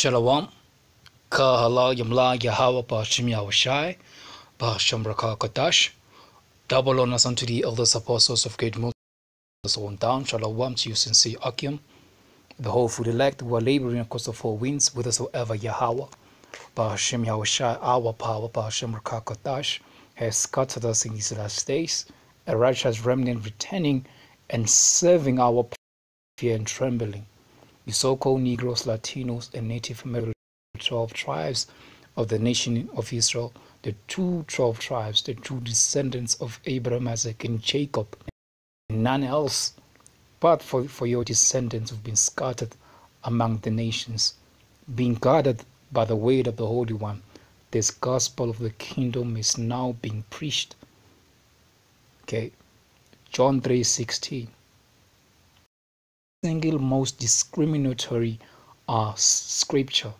Shalom, Kahala Yamla Yahawah Bashim Yahawashi, Basham Rawchaa Qadash. Double honors unto the elders apostles of great Moses on down. Shalom to you, sincere Akim, the hopeful elect who are laboring across the four winds, whithersoever Yahawah Bashim Yahawashi, our power, Basham Rawchaa Qadash, has scattered us in these last days, a righteous remnant returning and serving our fear and trembling. The so-called Negroes, Latinos, and Native American 12 tribes of the nation of Israel, the true 12 tribes, the true descendants of Abraham, Isaac, and Jacob, and none else but for your descendants who've been scattered among the nations, being guarded by the word of the Holy One. This gospel of the kingdom is now being preached. Okay, John 3:16. Single most discriminatory scripture.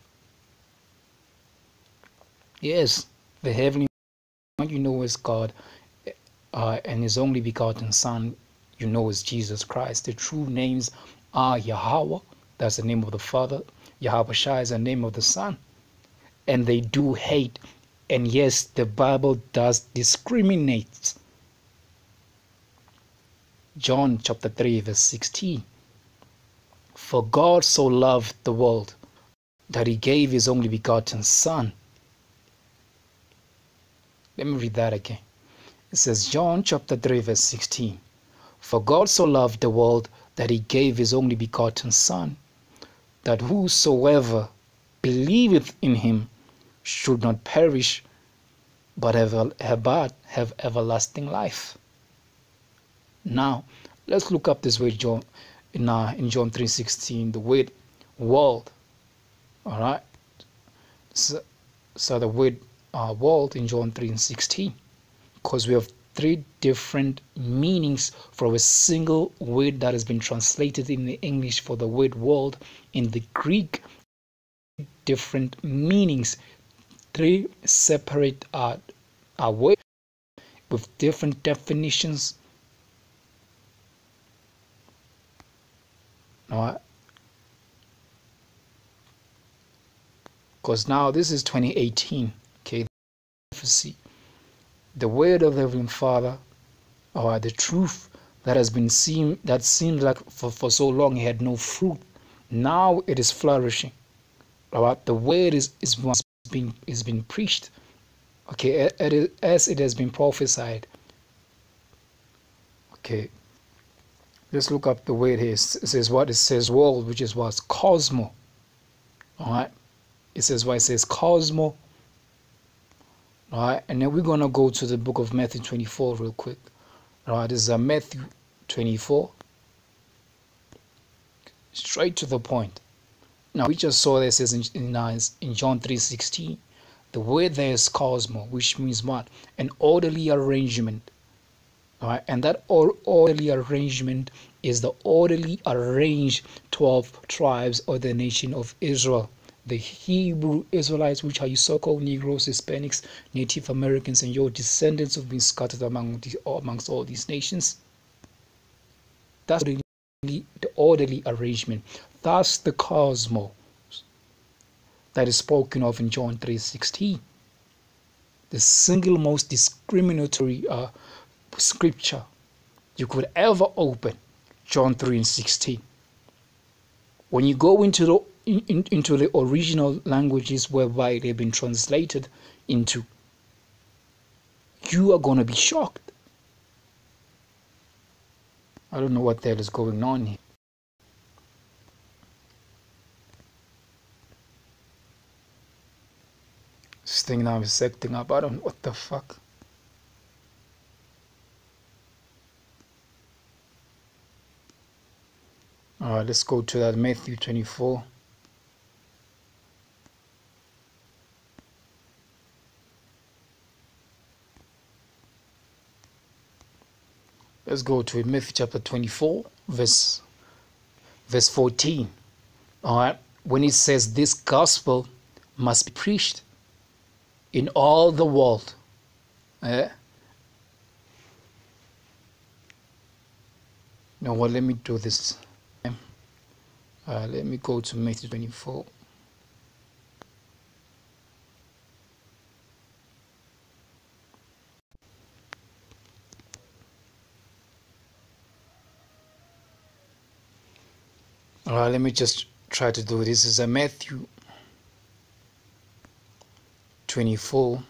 Yes, the heavenly one you know is God, and his only begotten Son you know is Jesus Christ. The true names are Yahawah, that's the name of the Father. Yahawashi is the name of the Son. And they do hate. And yes, the Bible does discriminate. John chapter 3 verse 16. For God so loved the world that he gave his only begotten Son. Let me read that again. It says, John chapter 3 verse 16. For God so loved the world that he gave his only begotten Son, that whosoever believeth in him should not perish, but have everlasting life. Now, let's look up this word John in John 3:16, the word world. All right. So the word world in John 3:16, because we have three different meanings for a single word that has been translated in the English for the word world. In the Greek, different meanings, three separate words with different definitions. All right. Because now this is 2018. Okay, prophecy, the word of the Heavenly Father, or the truth that has been seen, that seemed like for so long it had no fruit. Now it is flourishing. All right, the word is being preached. Okay, as it has been prophesied. Okay, let's look up the word here. It says what? It says world, which is what? Cosmo. All right, it says what? It says cosmo. All right, and then we're gonna go to the book of Matthew 24 real quick. All right, this is Matthew 24. Straight to the point. Now we just saw this in John 3:16. The word there is cosmo, which means what? An orderly arrangement. All right, and that orderly arrangement is the orderly arranged 12 tribes of the nation of Israel. The Hebrew Israelites, which are you so-called Negroes, Hispanics, Native Americans, and your descendants have been scattered amongst all these nations. That's the orderly arrangement. That's the cosmos that is spoken of in John 3:16. The single most discriminatory scripture you could ever open, John 3:16. When you go into the original languages whereby they've been translated into, you are going to be shocked. I don't know what the hell is going on here. This thing now is acting up. I don't know what the fuck. All right, let's go to that Matthew 24. Let's go to Matthew chapter 24, verse 14. All right, when it says this gospel must be preached in all the world. You know what? Let me do this. Let me go to Matthew 24. Alright, let me just try to do this. This is a Matthew 24.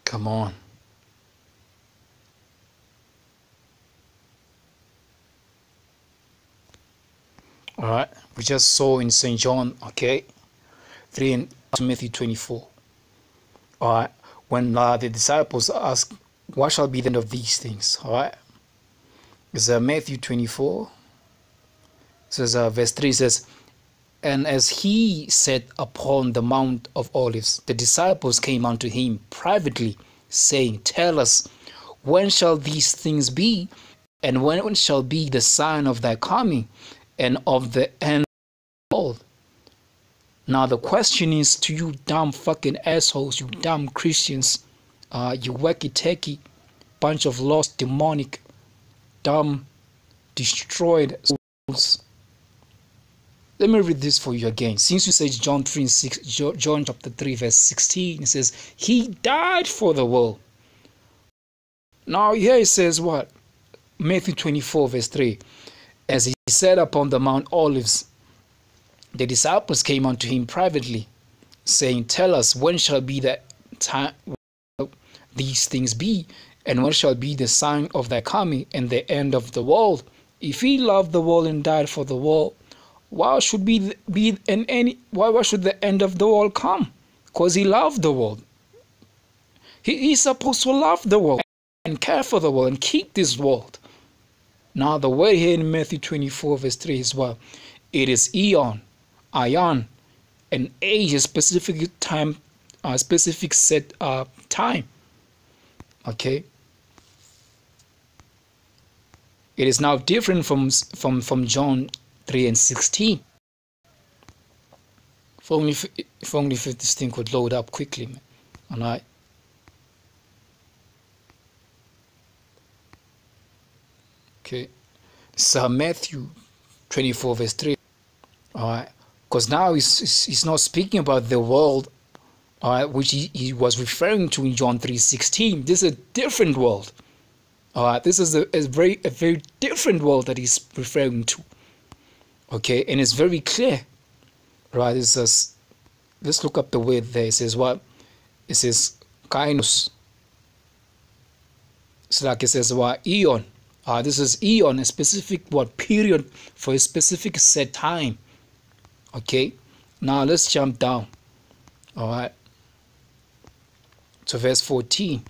Come on. All right, we just saw in St. John, okay, 3 and Matthew 24. All right, when the disciples ask, what shall be the end of these things? All right, it's Matthew 24. It says, verse 3 says, and as he sat upon the Mount of Olives, the disciples came unto him privately, saying, tell us, when shall these things be? And when shall be the sign of thy coming and of the end of the world? Now the question is to you dumb fucking assholes, you dumb Christians, you wacky-tacky bunch of lost, demonic, dumb, destroyed souls. Let me read this for you again. Since you say John 3 and 6, John chapter 3 verse 16, it says, he died for the world. Now here it says what? Matthew 24 verse 3. As he sat upon the Mount Olives, the disciples came unto him privately, saying, tell us, when shall be the time these things be, and when shall be the sign of thy coming and the end of the world? If he loved the world and died for the world, why should why should the end of the world come? Because he loved the world. He's supposed to love the world and care for the world and keep this world. Now the word here in Matthew 24 verse 3 is what? It is eon, ion, and age, a specific time, a specific set time. Okay. It is now different from John 3 and 16. If only if this thing could load up quickly, man. All right. Okay. So Matthew 24 verse 3. All right. Because now he's not speaking about the world, all right, which he was referring to in John 3:16. This is a different world. All right. This is a very different world that he's referring to. Okay, and it's very clear, right? It says, let's look up the word there. It says what? It says kainos. It's like it says what? Eon. This is eon, a specific what period for a specific set time. Okay, now let's jump down. All right, to verse 14.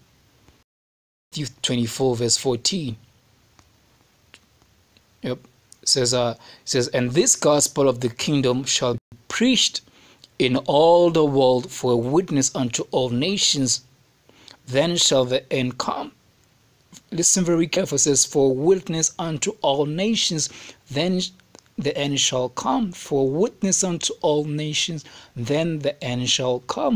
Matthew 24 verse 14. Yep. It says, and this gospel of the kingdom shall be preached in all the world for a witness unto all nations. Then shall the end come. Listen very carefully. It says, for a witness unto all nations. Then the end shall come. For a witness unto all nations. Then the end shall come.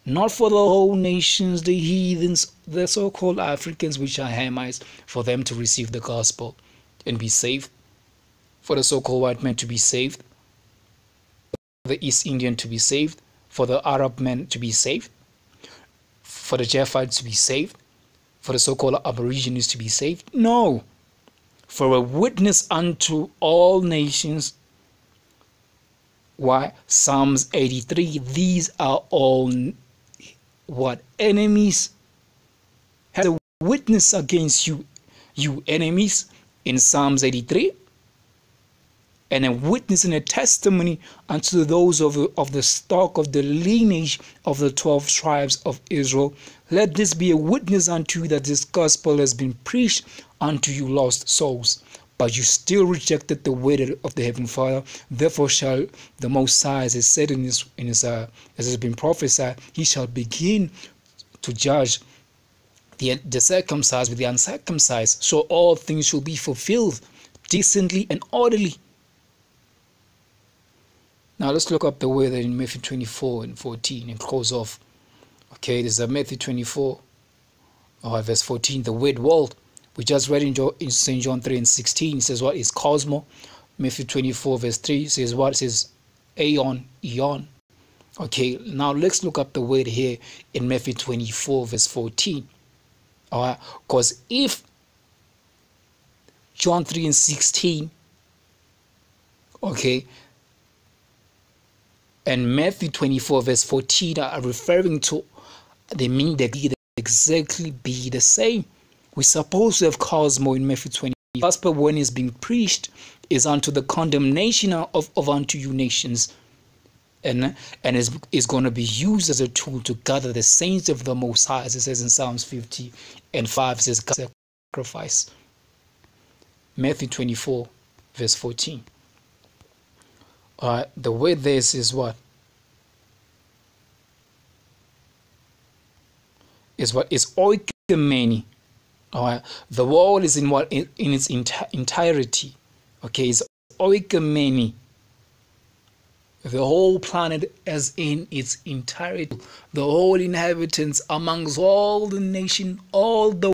Not for the whole nations, the heathens, the so-called Africans, which are Hamites, for them to receive the gospel and be saved, for the so-called white man to be saved, for the East Indian to be saved, for the Arab men to be saved, for the Japhites to be saved, for the so-called Aborigines to be saved. No, for a witness unto all nations. Why? Psalms 83, these are all what? Enemies. Has a witness against you, you enemies, in Psalms 83, and a witness and a testimony unto those of the stock of the lineage of the 12 tribes of Israel. Let this be a witness unto you that this gospel has been preached unto you lost souls. But you still rejected the word of the Heavenly Father. Therefore shall the Most High, as is said in his as has been prophesied, he shall begin to judge the circumcised with the uncircumcised. So all things shall be fulfilled decently and orderly. Now let's look up the word in Matthew 24 and 14 and close off. Okay, this is Matthew 24, verse 14, the word world. We just read in St. John 3 and 16. It says what is cosmo, Matthew 24 verse 3 says what? It says Aeon, Eon. Okay, now let's look up the word here in Matthew 24 verse 14. All right, because if John 3 and 16, okay, and Matthew 24 verse 14 are referring to, they mean they exactly be the same. We're supposed to have cosmo in Matthew 20. The gospel, when it's being preached, is unto the condemnation of unto you nations, and is going to be used as a tool to gather the saints of the Most High, as it says in Psalms 50 and 5, it says sacrifice. Matthew 24 verse 14. The word there is what? Is oikomeni. The world is in what? In its entirety. Okay, it's oikomeni. The whole planet as in its entirety. The whole inhabitants amongst all the nation, all the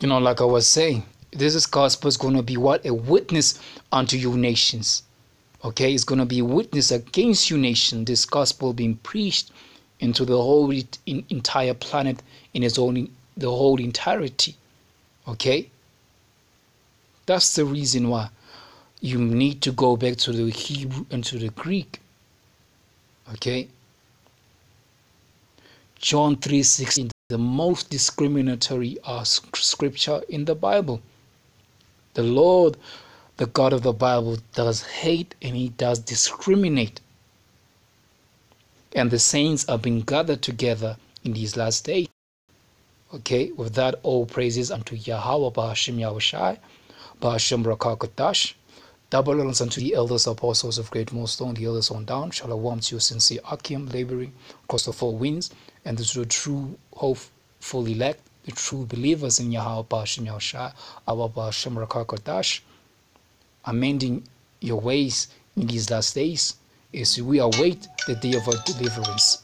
like I was saying, this gospel is going to be what? A witness unto you nations. Okay, it's going to be a witness against you nation. This gospel being preached into the whole entire planet in the whole entirety. Okay, that's the reason why you need to go back to the Hebrew and to the Greek. Okay, John 3:16, the most discriminatory scripture in the Bible. The Lord, the God of the Bible, does hate and he does discriminate. And the saints are being gathered together in these last days. Okay, with that, all praises unto Yahawah, hasham Yahawashi, hasham Rawchaa Qadash. Double honors unto the elders, apostles of Great Millstone, the elders on down. Shalom to your sincere Akim, laboring across the four winds, and to the true, hopeful elect, the true believers in Yahawah, hasham Yahawashi, hasham Rawchaa Qadash, amending your ways in these last days, as we await the day of our deliverance.